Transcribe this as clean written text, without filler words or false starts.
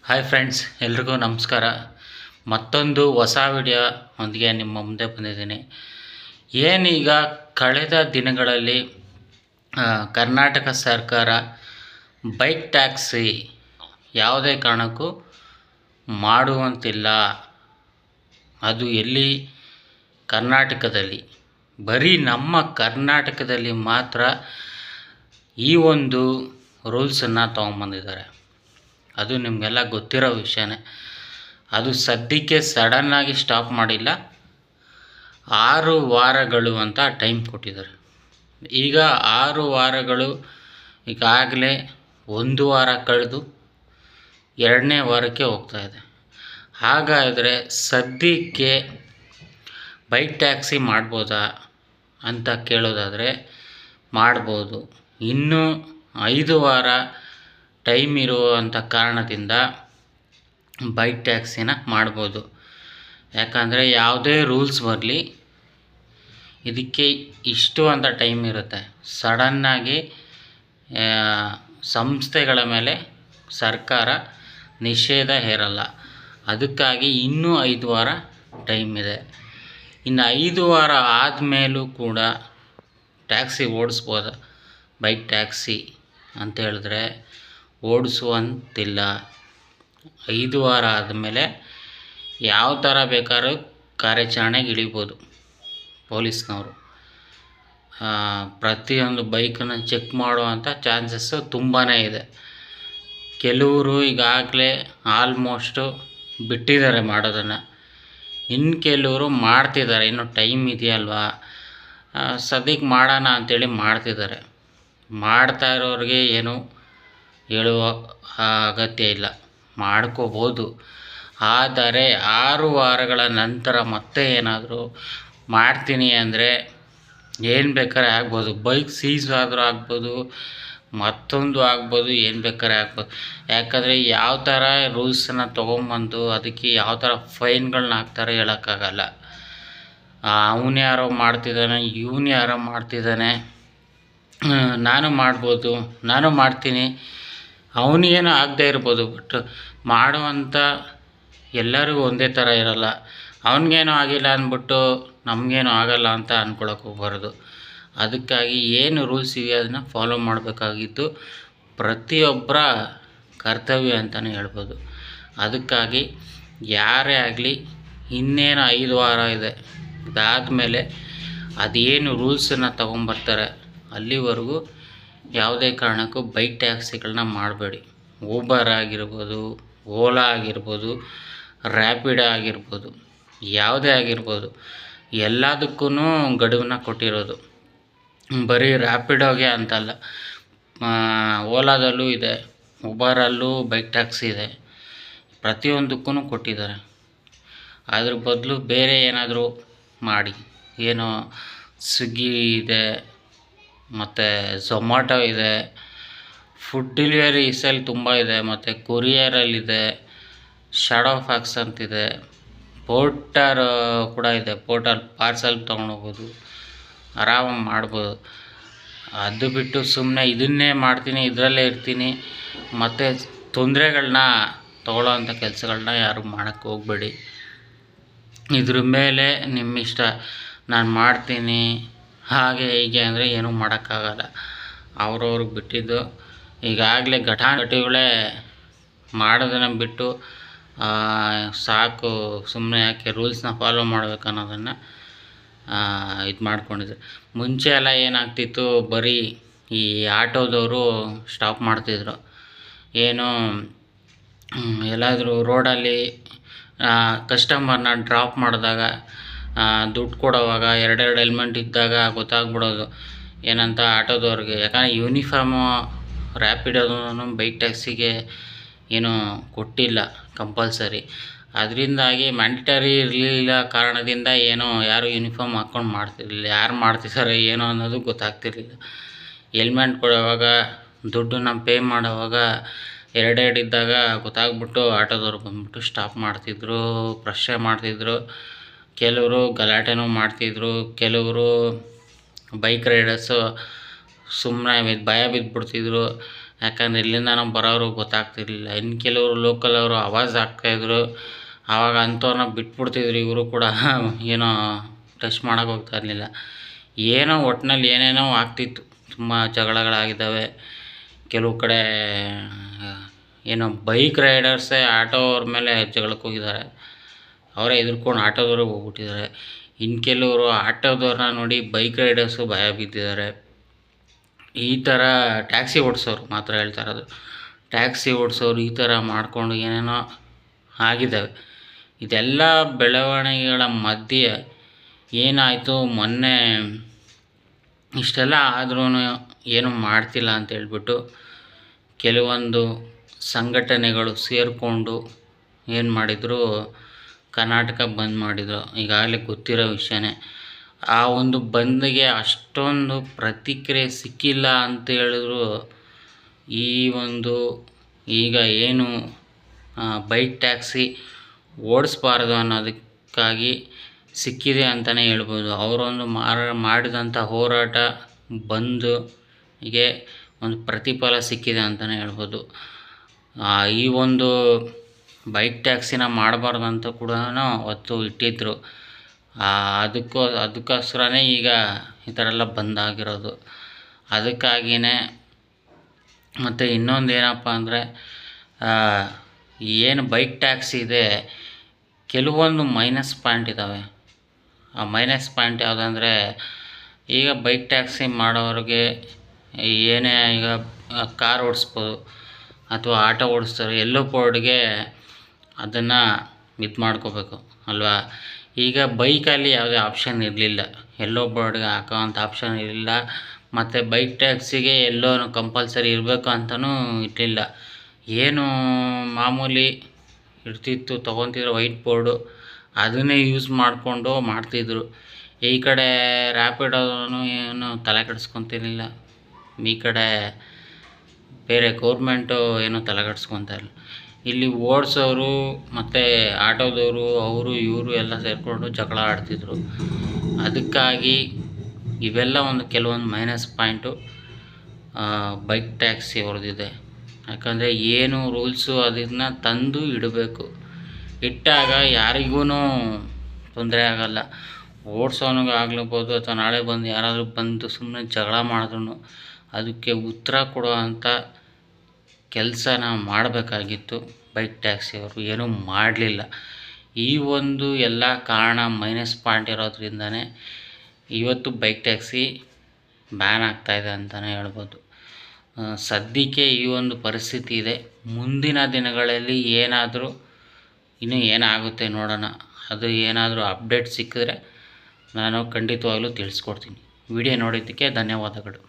Hi friends, ಎಲ್ರಿಗೂ ನಮಸ್ಕಾರ. ಮತ್ತೊಂದು ಹೊಸ ವಿಡಿಯೋ ಒಂದಿಗೆ ನಿಮ್ಮ ಮುಂದೆ ಬಂದಿದ್ದೀನಿ. ಏನೀಗ ಕಳೆದ ದಿನಗಳಲ್ಲಿ ಕರ್ನಾಟಕ ಸರ್ಕಾರ ಬೈಕ್ ಟ್ಯಾಕ್ಸಿ ಯಾವುದೇ ಕಾರಣಕ್ಕೂ ಮಾಡುವಂತಿಲ್ಲ. ಅದು ಎಲ್ಲಿ? ಕರ್ನಾಟಕದಲ್ಲಿ. ಬರೀ ನಮ್ಮ ಕರ್ನಾಟಕದಲ್ಲಿ ಮಾತ್ರ ಈ ಒಂದು ರೂಲ್ಸನ್ನು ತೊಗೊಂಬಂದಿದ್ದಾರೆ. ಅದು ನಿಮಗೆಲ್ಲ ಗೊತ್ತಿರೋ ವಿಷಯನೇ. ಅದು ಸದ್ಯಕ್ಕೆ ಸಡನ್ನಾಗಿ ಸ್ಟಾಪ್ ಮಾಡಿಲ್ಲ, 6 ವಾರಗಳು ಅಂತ ಟೈಮ್ ಕೊಟ್ಟಿದ್ದಾರೆ. ಈಗ 6 ವಾರಗಳು ಈಗಾಗಲೇ 1 ವಾರ ಕಳೆದು 2ನೇ ವಾರಕ್ಕೆ ಹೋಗ್ತಾಯಿದೆ. ಹಾಗಾದರೆ ಸದ್ಯಕ್ಕೆ ಬೈಕ್ ಟ್ಯಾಕ್ಸಿ ಮಾಡ್ಬೋದಾ ಅಂತ ಕೇಳೋದಾದರೆ ಮಾಡ್ಬೋದು. ಇನ್ನೂ 5 ವಾರ ಟೈಮ್ ಇರುವಂಥ ಕಾರಣದಿಂದ ಬೈಕ್ ಟ್ಯಾಕ್ಸಿನ ಮಾಡ್ಬೋದು. ಯಾಕಂದರೆ ಯಾವುದೇ ರೂಲ್ಸ್ ಬರಲಿ, ಇದಕ್ಕೆ ಇಷ್ಟು ಅಂತ ಟೈಮ್ ಇರುತ್ತೆ. ಸಡನ್ನಾಗಿ ಸಂಸ್ಥೆಗಳ ಮೇಲೆ ಸರ್ಕಾರ ನಿಷೇಧ ಹೇರಲ್ಲ. ಅದಕ್ಕಾಗಿ ಇನ್ನೂ 5 ವಾರ ಟೈಮ್ ಇದೆ. ಇನ್ನು 5 ವಾರ ಆದಮೇಲೂ ಕೂಡ ಟ್ಯಾಕ್ಸಿ ಓಡಿಸ್ಬೋದಾ? ಬೈಕ್ ಟ್ಯಾಕ್ಸಿ ಅಂತ ಹೇಳಿದ್ರೆ ಓಡಿಸುವಂತಿಲ್ಲ. 5 ವಾರ ಆದಮೇಲೆ ಯಾವ ಥರ ಬೇಕಾದ್ರೂ ಕಾರ್ಯಾಚರಣೆಗೆ ಇಳಿಬೋದು ಪೊಲೀಸ್ನವರು. ಪ್ರತಿಯೊಂದು ಬೈಕನ್ನು ಚೆಕ್ ಮಾಡುವಂಥ ಚಾನ್ಸಸ್ಸು ತುಂಬಾ ಇದೆ. ಕೆಲವರು ಈಗಾಗಲೇ ಆಲ್ಮೋಸ್ಟು ಬಿಟ್ಟಿದ್ದಾರೆ ಮಾಡೋದನ್ನು, ಇನ್ನು ಕೆಲವರು ಮಾಡ್ತಿದ್ದಾರೆ. ಇನ್ನೂ ಟೈಮ್ ಇದೆಯಲ್ವಾ, ಸದ್ಯಕ್ಕೆ ಮಾಡೋಣ ಅಂಥೇಳಿ ಮಾಡ್ತಿದ್ದಾರೆ. ಮಾಡ್ತಾ ಇರೋರಿಗೆ ಏನು ಹೇಳುವ ಅಗತ್ಯ ಇಲ್ಲ, ಮಾಡ್ಕೋಬೋದು. ಆದರೆ 6 ವಾರಗಳ ನಂತರ ಮತ್ತೆ ಏನಾದರೂ ಮಾಡ್ತೀನಿ ಅಂದರೆ ಏನು ಬೇಕಾದ್ರೆ ಆಗ್ಬೋದು. ಬೈಕ್ ಸೀಸ್ ಆದರೂ ಆಗ್ಬೋದು, ಮತ್ತೊಂದು ಆಗ್ಬೋದು, ಏನು ಬೇಕಾದ್ರೆ ಆಗ್ಬೋದು. ಯಾಕಂದರೆ ಯಾವ ಥರ ರೂಲ್ಸನ್ನು ತೊಗೊಂಬಂದು ಅದಕ್ಕೆ ಯಾವ ಥರ ಫೈನ್ಗಳನ್ನ ಹಾಕ್ತಾರೆ ಹೇಳೋಕ್ಕಾಗಲ್ಲ. ಅವನು ಯಾರೋ ಮಾಡ್ತಿದ್ದಾನೆ, ಇವನು ಯಾರೋ ಮಾಡ್ತಿದ್ದಾನೆ, ನಾನು ಮಾಡ್ಬೋದು, ನಾನು ಮಾಡ್ತೀನಿ, ಅವನಿಗೇನೋ ಆಗದೆ ಇರ್ಬೋದು. ಬಟ್ ಮಾಡುವಂಥ ಎಲ್ಲರಿಗೂ ಒಂದೇ ಥರ ಇರಲ್ಲ. ಅವನಿಗೇನೋ ಆಗಿಲ್ಲ ಅಂದ್ಬಿಟ್ಟು ನಮಗೇನೋ ಆಗಲ್ಲ ಅಂತ ಅಂದ್ಕೊಳಕ್ಕೆ ಹೋಗ್ಬಾರ್ದು. ಅದಕ್ಕಾಗಿ ಏನು ರೂಲ್ಸ್ ಇವೆ ಅದನ್ನು ಫಾಲೋ ಮಾಡಬೇಕಾಗಿದ್ದು ಪ್ರತಿಯೊಬ್ಬರ ಕರ್ತವ್ಯ ಅಂತಲೇ ಹೇಳ್ಬೋದು. ಅದಕ್ಕಾಗಿ ಯಾರೇ ಆಗಲಿ, ಇನ್ನೇನು 5 ವಾರ ಇದೆ, ಇದಾದಮೇಲೆ ಅದೇನು ರೂಲ್ಸನ್ನು ತೊಗೊಂಬರ್ತಾರೆ ಅಲ್ಲಿವರೆಗೂ ಯಾವುದೇ ಕಾರಣಕ್ಕೂ ಬೈಕ್ ಟ್ಯಾಕ್ಸಿಗಳನ್ನ ಮಾಡಬೇಡಿ. ಊಬರ್ ಆಗಿರ್ಬೋದು, ಓಲಾ ಆಗಿರ್ಬೋದು, ರ್ಯಾಪಿಡೋ ಆಗಿರ್ಬೋದು, ಯಾವುದೇ ಆಗಿರ್ಬೋದು, ಎಲ್ಲದಕ್ಕೂ ಗಡುವನ್ನ ಕೊಟ್ಟಿರೋದು. ಬರೀ ರ್ಯಾಪಿಡೋಗೆ ಅಂತಲ್ಲ, ಓಲಾದಲ್ಲೂ ಇದೆ, ಊಬರಲ್ಲೂ ಬೈಕ್ ಟ್ಯಾಕ್ಸಿ ಇದೆ, ಪ್ರತಿಯೊಂದಕ್ಕೂ ಕೊಟ್ಟಿದ್ದಾರೆ. ಅದ್ರ ಬದಲು ಬೇರೆ ಏನಾದರೂ ಮಾಡಿ. ಏನೋ ಸ್ವಿಗ್ಗಿ ಇದೆ, ಮತ್ತು ಝೊಮ್ಯಾಟೊ ಇದೆ, ಫುಡ್ ಡೆಲಿವರೀಸಲ್ಲಿ ತುಂಬ ಇದೆ, ಮತ್ತು ಕೊರಿಯರಲ್ಲಿದೆ, ಶಾಡೋ ಫ್ಯಾಕ್ಸ್ ಅಂತಿದೆ, ಪೋರ್ಟರ್ ಕೂಡ ಇದೆ. ಪೋರ್ಟರ್ ಪಾರ್ಸಲ್ ತೊಗೊಂಡೋಗ್ಬೋದು, ಆರಾಮಾಗಿ ಮಾಡ್ಬೋದು. ಅದು ಬಿಟ್ಟು ಸುಮ್ಮನೆ ಇದನ್ನೇ ಮಾಡ್ತೀನಿ, ಇದರಲ್ಲೇ ಇರ್ತೀನಿ, ಮತ್ತು ತೊಂದರೆಗಳನ್ನ ತೊಗೊಳ್ಳೋವಂಥ ಕೆಲಸಗಳನ್ನ ಯಾರು ಮಾಡೋಕ್ಕೆ ಹೋಗಬೇಡಿ. ಇದ್ರ ಮೇಲೆ ನಿಮ್ಮ ಇಷ್ಟ. ನಾನು ಮಾಡ್ತೀನಿ ಹಾಗೆ ಹೀಗೆ ಅಂದರೆ ಏನೂ ಮಾಡೋಕ್ಕಾಗಲ್ಲ. ಅವ್ರವ್ರಿಗೆ ಬಿಟ್ಟಿದ್ದು. ಈಗಾಗಲೇ ಘಟಾನುಘಟಿಗಳೇ ಮಾಡೋದನ್ನು ಬಿಟ್ಟು ಸಾಕು, ಸುಮ್ಮನೆ ಯಾಕೆ ರೂಲ್ಸ್ನ ಫಾಲೋ ಮಾಡಬೇಕು ಅನ್ನೋದನ್ನು ಇದು ಮಾಡ್ಕೊಂಡಿದ್ರು. ಮುಂಚೆ ಎಲ್ಲ ಏನಾಗ್ತಿತ್ತು, ಬರೀ ಈ ಆಟೋದವರು ಸ್ಟಾಪ್ ಮಾಡ್ತಿದ್ರು. ಏನು ಎಲ್ಲಾದರೂ ರೋಡಲ್ಲಿ ಕಸ್ಟಮರ್ನ ಡ್ರಾಪ್ ಮಾಡಿದಾಗ ದುಡ್ಡು ಕೊಡೋವಾಗ 2 ಹೆಲ್ಮೆಟ್ ಇದ್ದಾಗ ಗೊತ್ತಾಗ್ಬಿಡೋದು ಏನಂತ ಆಟೋದವ್ರಿಗೆ. ಯಾಕಂದರೆ ಯೂನಿಫಾರ್ಮು ರ್ಯಾಪಿಡೋನು ಬೈಕ್ ಟ್ಯಾಕ್ಸಿಗೆ ಏನೂ ಕೊಟ್ಟಿಲ್ಲ ಕಂಪಲ್ಸರಿ. ಅದರಿಂದಾಗಿ ಮ್ಯಾಂಡೇಟರಿ ಇರಲಿಲ್ಲ ಕಾರಣದಿಂದ ಏನೋ ಯಾರು ಯೂನಿಫಾರ್ಮ್ ಹಾಕ್ಕೊಂಡು ಮಾಡ್ತಿರಲಿಲ್ಲ. ಯಾರು ಮಾಡ್ತಿದ್ದಾರೆ ಏನೋ ಅನ್ನೋದು ಗೊತ್ತಾಗ್ತಿರ್ಲಿಲ್ಲ. ಹೆಲ್ಮೆಟ್ ಕೊಡೋವಾಗ ದುಡ್ಡನ್ನ ಪೇ ಮಾಡೋವಾಗ 2 ಇದ್ದಾಗ ಗೊತ್ತಾಗ್ಬಿಟ್ಟು ಆಟೋದವ್ರು ಬಂದ್ಬಿಟ್ಟು ಸ್ಟಾಪ್ ಮಾಡ್ತಿದ್ರು, ಪ್ರಶ್ನೆ ಮಾಡ್ತಿದ್ರು. ಕೆಲವರು ಗಲಾಟೆನೂ ಮಾಡ್ತಿದ್ರು. ಕೆಲವರು ಬೈಕ್ ರೈಡರ್ಸು ಸುಮ್ಮನೆ ಭಯ ಬಿದ್ದುಬಿಡ್ತಿದ್ರು. ಯಾಕಂದ್ರೆ ಇಲ್ಲಿಂದ ಬರೋರು ಗೊತ್ತಾಗ್ತಿರ್ಲಿಲ್ಲ. ಇನ್ನು ಕೆಲವರು ಲೋಕಲ್ ಅವರು ಆವಾಜ್ ಹಾಕ್ತಾಯಿದ್ರು. ಆವಾಗ ಅಂಥವ್ರನ್ನ ಬಿಟ್ಬಿಡ್ತಿದ್ರು. ಇವರು ಕೂಡ ಏನೋ ಟಚ್ ಮಾಡೋಕೆ ಹೋಗ್ತಾ ಇರಲಿಲ್ಲ. ಏನೋ ಒಟ್ಟಿನಲ್ಲಿ ಏನೇನೋ ಆಗ್ತಿತ್ತು. ತುಂಬ ಜಗಳಗಳಾಗಿದ್ದಾವೆ. ಕೆಲವು ಕಡೆ ಏನೋ ಬೈಕ್ ರೈಡರ್ಸೇ ಆಟೋವ್ರ ಮೇಲೆ ಜಗಳಕ್ಕೆ ಹೋಗಿದ್ದಾರೆ. ಅವರೇ ಹೆದರ್ಕೊಂಡು ಆಟೋದವ್ರಿಗೆ ಹೋಗ್ಬಿಟ್ಟಿದ್ದಾರೆ. ಇನ್ನು ಕೆಲವರು ಆಟೋದವ್ರನ್ನ ನೋಡಿ ಬೈಕ್ ರೈಡರ್ಸು ಭಯ ಬಿದ್ದಿದ್ದಾರೆ. ಈ ಥರ ಟ್ಯಾಕ್ಸಿ ಓಡಿಸೋರು ಮಾತ್ರ ಹೇಳ್ತಾ ಇರೋದು. ಟ್ಯಾಕ್ಸಿ ಓಡಿಸೋರು ಈ ಥರ ಮಾಡಿಕೊಂಡು ಏನೇನೋ ಆಗಿದ್ದಾವೆ. ಇದೆಲ್ಲ ಬೆಳವಣಿಗೆಗಳ ಮಧ್ಯೆ ಏನಾಯಿತು, ಮೊನ್ನೆ ಇಷ್ಟೆಲ್ಲ ಆದ್ರೂ ಏನೂ ಮಾಡ್ತಿಲ್ಲ ಅಂತ ಹೇಳ್ಬಿಟ್ಟು ಕೆಲವೊಂದು ಸಂಘಟನೆಗಳು ಸೇರಿಕೊಂಡು ಏನು ಮಾಡಿದರು, ಕರ್ನಾಟಕ ಬಂದ್ ಮಾಡಿದರು. ಈಗಾಗಲೇ ಗೊತ್ತಿರೋ ವಿಷಯನೇ. ಆ ಒಂದು ಬಂದ್ಗೆ ಅಷ್ಟೊಂದು ಪ್ರತಿಕ್ರಿಯೆ ಸಿಕ್ಕಿಲ್ಲ ಅಂತ ಹೇಳಿದ್ರು. ಈ ಒಂದು ಈಗ ಏನು ಬೈಕ್ ಟ್ಯಾಕ್ಸಿ ಓಡಿಸ್ಬಾರ್ದು ಅನ್ನೋದಕ್ಕಾಗಿ ಸಿಕ್ಕಿದೆ ಅಂತಲೇ ಹೇಳ್ಬೋದು. ಅವರೊಂದು ಮಾಡಿದಂಥ ಹೋರಾಟ ಬಂದು ಹೀಗೆ ಒಂದು ಪ್ರತಿಫಲ ಸಿಕ್ಕಿದೆ ಅಂತಲೇ ಹೇಳ್ಬೋದು. ಈ ಒಂದು ಬೈಕ್ ಟ್ಯಾಕ್ಸಿನ ಮಾಡಬಾರ್ದು ಅಂತ ಕೂಡ ಅವತ್ತು ಇಟ್ಟಿದ್ದರು. ಅದಕ್ಕೋಸ್ಕರನೇ ಈಗ ಈ ಥರ ಎಲ್ಲ ಬಂದಾಗಿರೋದು. ಅದಕ್ಕಾಗಿಯೇ ಮತ್ತು ಇನ್ನೊಂದು ಏನಪ್ಪ ಅಂದರೆ, ಏನು ಬೈಕ್ ಟ್ಯಾಕ್ಸಿ ಇದೆ, ಕೆಲವೊಂದು ಮೈನಸ್ ಪಾಯಿಂಟ್ ಇದ್ದಾವೆ. ಆ ಮೈನಸ್ ಪಾಯಿಂಟ್ ಯಾವುದಂದರೆ, ಈಗ ಬೈಕ್ ಟ್ಯಾಕ್ಸಿ ಮಾಡೋರಿಗೆ ಏನೇ ಈಗ ಕಾರ್ ಓಡಿಸ್ಬೋದು ಅಥವಾ ಆಟೋ ಓಡಿಸ್ತಾರೆ, ಎಲ್ಲೋ ಬೋರ್ಡ್ಗೆ ಅದನ್ನು ಇದು ಮಾಡ್ಕೋಬೇಕು ಅಲ್ವಾ. ಈಗ ಬೈಕಲ್ಲಿ ಯಾವುದೇ ಆಪ್ಷನ್ ಇರಲಿಲ್ಲ, ಎಲ್ಲೋ ಬೋರ್ಡ್ಗೆ ಹಾಕೋವಂಥ ಆಪ್ಷನ್ ಇರಲಿಲ್ಲ. ಮತ್ತು ಬೈಕ್ ಟ್ಯಾಕ್ಸಿಗೆ ಎಲ್ಲೋ ಕಂಪಲ್ಸರಿ ಇರಬೇಕು ಅಂತಲೂ ಇರಲಿಲ್ಲ. ಏನು ಮಾಮೂಲಿ ಇರ್ತಿತ್ತು, ತೊಗೊತಿದ್ರು ವೈಟ್ ಬೋರ್ಡು, ಅದನ್ನೇ ಯೂಸ್ ಮಾಡಿಕೊಂಡು ಮಾಡ್ತಿದ್ರು. ಈ ಕಡೆ ರ್ಯಾಪಿಡೋನು ಏನು ತಲೆ ಕೆಡಿಸ್ಕೊತಿರ್ಲಿಲ್ಲ. ಈ ಕಡೆ ಬೇರೆ ಗೌರ್ಮೆಂಟು ಏನೂ ತಲೆ ಕೆಡಿಸ್ಕೊತಾ ಇಲ್ಲ. ಇಲ್ಲಿ ಓಡಿಸೋರು ಮತ್ತು ಆಟೋದವರು ಅವರು ಇವರು ಎಲ್ಲ ಸೇರಿಕೊಂಡು ಜಗಳ ಆಡ್ತಿದ್ರು. ಅದಕ್ಕಾಗಿ ಇವೆಲ್ಲ ಕೆಲವೊಂದು ಮೈನಸ್ ಪಾಯಿಂಟು ಬೈಕ್ ಟ್ಯಾಕ್ಸಿ ಅವ್ರದ್ದಿದೆ. ಯಾಕಂದರೆ ಏನು ರೂಲ್ಸು ಅದನ್ನು ತಂದು ಇಡಬೇಕು. ಇಟ್ಟಾಗ ಯಾರಿಗೂ ತೊಂದರೆ ಆಗೋಲ್ಲ. ಓಡಿಸೋನಿಗೆ ಆಗ್ಲಬೋದು ಅಥವಾ ನಾಳೆ ಬಂದು ಯಾರಾದರೂ ಬಂದು ಸುಮ್ಮನೆ ಜಗಳ ಮಾಡಿದ್ರು ಅದಕ್ಕೆ ಉತ್ತರ ಕೊಡುವಂಥ ಕೆಲಸನ ಮಾಡಬೇಕಾಗಿತ್ತು ಬೈಕ್ ಟ್ಯಾಕ್ಸಿಯವರು. ಏನೂ ಮಾಡಲಿಲ್ಲ. ಈ ಒಂದು ಎಲ್ಲ ಕಾರಣ ಮೈನಸ್ ಪಾಯಿಂಟ್ ಇರೋದ್ರಿಂದನೇ ಇವತ್ತು ಬೈಕ್ ಟ್ಯಾಕ್ಸಿ ಬ್ಯಾನ್ ಆಗ್ತಾಯಿದೆ ಅಂತಲೇ ಹೇಳ್ಬೋದು. ಸದ್ಯಕ್ಕೆ ಈ ಒಂದು ಪರಿಸ್ಥಿತಿ ಇದೆ. ಮುಂದಿನ ದಿನಗಳಲ್ಲಿ ಏನಾದರೂ ಇನ್ನೂ ಏನಾಗುತ್ತೆ ನೋಡೋಣ. ಅದು ಏನಾದರೂ ಅಪ್ಡೇಟ್ ಸಿಕ್ಕಿದ್ರೆ ನಾನು ಖಂಡಿತವಾಗ್ಲೂ ತಿಳಿಸ್ಕೊಡ್ತೀನಿ. ವಿಡಿಯೋ ನೋಡಿದ್ದಕ್ಕೆ ಧನ್ಯವಾದಗಳು.